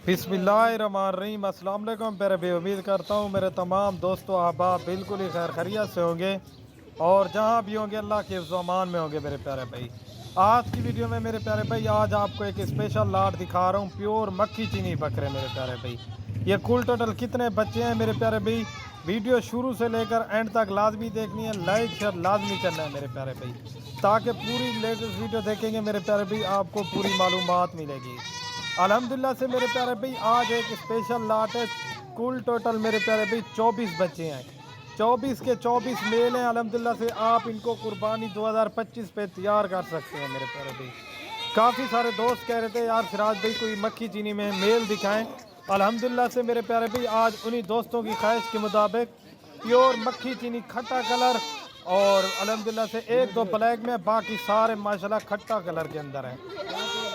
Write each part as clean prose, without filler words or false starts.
बिस्मिल्लाहिर्रहमानिर्रहीम। अस्सलाम वालेकुम प्यारे भाई, उम्मीद करता हूँ मेरे तमाम दोस्तों अहबाब बिल्कुल ही खैर खैरियत से होंगे और जहाँ भी होंगे अल्लाह के ज़मान में होंगे मेरे प्यारे भाई। आज की वीडियो में मेरे प्यारे भाई आज आपको एक स्पेशल लाट दिखा रहा हूँ, प्योर मक्खी चीनी बकरे मेरे प्यारे भाई। ये कुल टोटल कितने बच्चे हैं मेरे प्यारे भाई, वीडियो शुरू से लेकर एंड तक लाजमी देखनी है, लाइक शेयर लाजमी करना है मेरे प्यारे भाई, ताकि पूरी लेटेस्ट वीडियो देखेंगे मेरे प्यारे भाई आपको पूरी मालूमात मिलेगी। अल्हम्दुलिल्लाह से मेरे प्यारे भाई आज एक स्पेशल लाट है। कुल टोटल मेरे प्यारे भाई 24 बच्चे हैं, 24 के 24 मेल हैं। अल्हम्दुलिल्लाह से आप इनको कुर्बानी 2025 पे तैयार कर सकते हैं मेरे प्यारे भाई। काफ़ी सारे दोस्त कह रहे थे यार सिराज भाई कोई मक्खी चीनी में मेल दिखाएं। अल्हम्दुलिल्लाह से मेरे प्यारे भाई आज उन्हीं दोस्तों की ख्वाहिश के मुताबिक प्योर मक्खी चीनी खट्टा कलर और अल्हम्दुलिल्लाह से एक दो ब्लैक में, बाकी सारे माशाल्लाह खट्टा कलर के अंदर हैं।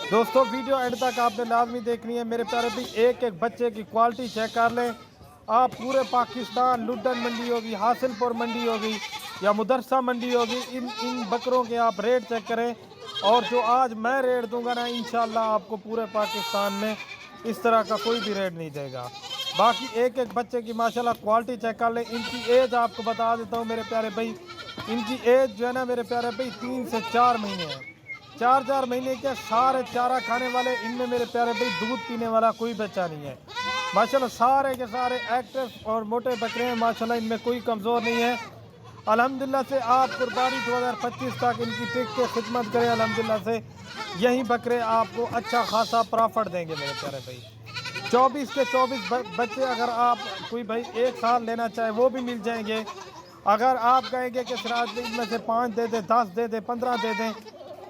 दोस्तों वीडियो एंड तक आपने लाजमी देखनी है मेरे प्यारे भाई। एक एक बच्चे की क्वालिटी चेक कर लें आप। पूरे पाकिस्तान लुड्डन मंडी होगी, हासिलपुर मंडी होगी या मुदरसा मंडी होगी, इन बकरों के आप रेट चेक करें। और जो आज मैं रेट दूंगा ना इंशाल्लाह आपको पूरे पाकिस्तान में इस तरह का कोई भी रेट नहीं देगा। बाकी एक एक बच्चे की माशाल्लाह क्वालिटी चेक कर लें। इनकी एज आपको बता देता हूँ मेरे प्यारे भाई, इनकी एज जो है ना मेरे प्यारे भाई 3 से 4 महीने है। 4 महीने के सारे चारा खाने वाले, इनमें मेरे प्यारे भाई दूध पीने वाला कोई बच्चा नहीं है। माशाल्लाह सारे के सारे एक्टिव और मोटे बकरे हैं माशाल्लाह, इनमें कोई कमज़ोर नहीं है। अल्हम्दुलिल्लाह से आप कुर्बानी 2025 तक इनकी टिक के खिदमत करें। अल्हम्दुलिल्लाह से यही बकरे आपको अच्छा खासा प्रॉफिट देंगे मेरे प्यारे भाई। 24 के 24 बच्चे अगर आप कोई भाई एक साल लेना चाहे वो भी मिल जाएंगे। अगर आप कहेंगे कि सिराज भाई इनमें से 5 दे दें, 10 दे दें, 15 दे दें,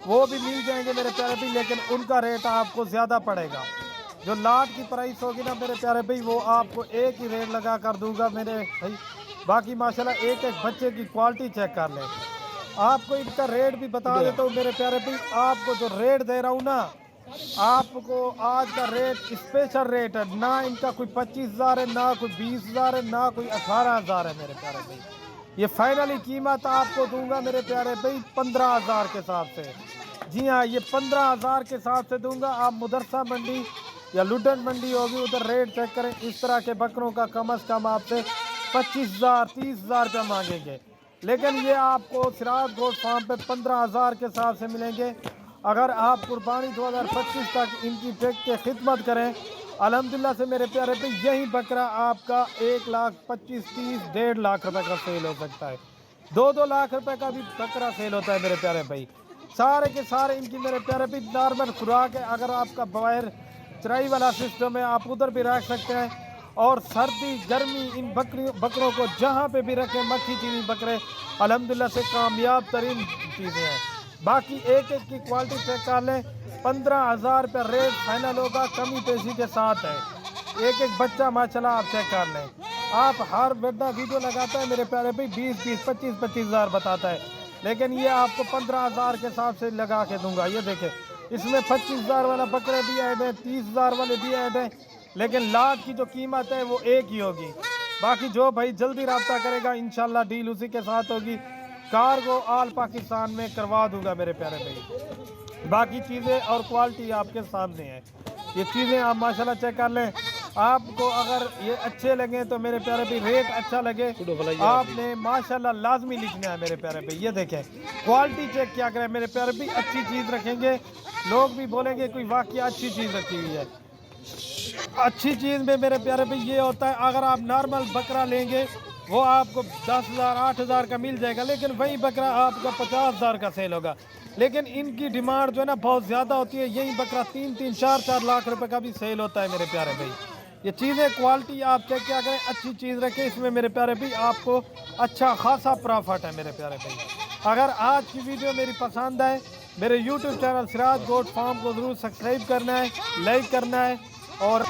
वो भी मिल जाएंगे मेरे प्यारे भाई, लेकिन उनका रेट आपको ज़्यादा पड़ेगा। जो लाट की प्राइस होगी ना मेरे प्यारे भाई वो आपको एक ही रेट लगा कर दूंगा मेरे भाई। बाकी माशाल्लाह एक एक बच्चे की क्वालिटी चेक कर लें। आपको इनका रेट भी बता देता हूँ मेरे प्यारे भाई। आपको जो रेट दे रहा हूँ ना आपको आज का रेट स्पेशल रेट है। ना इनका कोई 25,000 है, ना कोई 20,000 है, ना कोई 18,000 है मेरे प्यारे भाई। ये फाइनली कीमत आपको दूंगा मेरे प्यारे भाई 15,000 के हिसाब से। जी हाँ, ये 15,000 के हिसाब से दूंगा। आप मुदरसा मंडी या लुड्डन मंडी होगी उधर रेट चेक करें। इस तरह के बकरों का कम से कम आपसे 25,000 30,000 रुपये मांगेंगे, लेकिन ये आपको सिराज गोट फार्म पे 15,000 के हिसाब से मिलेंगे। अगर आप कुर्बानी 2025 तक इनकी टेक के खिदमत करें अल्हम्दुलिल्लाह से मेरे प्यारे भाई यही बकरा आपका 1,25,000 30 1.5 लाख रुपए का सेल हो सकता है। 2-2 लाख रुपए का भी बकरा सेल होता है मेरे प्यारे भाई। सारे के सारे इनकी मेरे प्यारे भाई नॉर्मल खुराक है। अगर आपका बाहर चराई वाला सिस्टम है आप उधर भी रख सकते हैं। और सर्दी गर्मी इन बकरों को जहाँ पे भी रखें मक्खी चीनी बकरे अल्हम्दुलिल्लाह से कामयाब तरीन चीज़ें हैं। बाकी एक एक की क्वालिटी चेक कर लें। 15,000 रुपये रेट फाइनल होगा, कमी पेशी के साथ है। एक एक बच्चा माशाल्लाह आप चेक कर लें। आप हर बंदा वीडियो लगाता है मेरे प्यारे भाई 20-20 25,000 बताता है, लेकिन ये आपको 15,000 के हिसाब से लगा के दूंगा। ये देखें इसमें 25,000 वाला बकरे भी ऐड है, 30,000 वाले भी ऐड है, लेकिन लाट की जो कीमत है वो एक ही होगी। बाकी जो भाई जल्दी रब्ता करेगा इंशाल्लाह डील उसी के साथ होगी। कार्गो ऑल पाकिस्तान में करवा दूंगा मेरे प्यारे भाई। बाकी चीज़ें और क्वालिटी आपके सामने है। ये चीज़ें आप माशाल्लाह चेक कर लें। आपको अगर ये अच्छे लगे तो मेरे प्यारे भाई रेट अच्छा लगे आपने माशाल्लाह लाजमी लिखना है मेरे प्यारे भाई। ये देखें क्वालिटी चेक क्या करें मेरे प्यारे भाई, अच्छी चीज़ रखेंगे लोग भी बोलेंगे कोई वाकई अच्छी चीज़ रखी हुई है। अच्छी चीज़ में मेरे प्यारे भाई ये होता है अगर आप नॉर्मल बकरा लेंगे वो आपको 10,000 8,000 का मिल जाएगा, लेकिन वही बकरा आपका 50,000 का सेल होगा। लेकिन इनकी डिमांड जो है ना बहुत ज़्यादा होती है। यही बकरा 3-3 4-4 लाख रुपए का भी सेल होता है मेरे प्यारे भाई। ये चीज़ें क्वालिटी आप चेक क्या करें, अच्छी चीज़ रखें, इसमें मेरे प्यारे भाई आपको अच्छा खासा प्रॉफिट है मेरे प्यारे भाई। अगर आज की वीडियो मेरी पसंद आए मेरे YouTube channel Siraj goat farm को ज़रूर सब्सक्राइब करना है, लाइक करना है और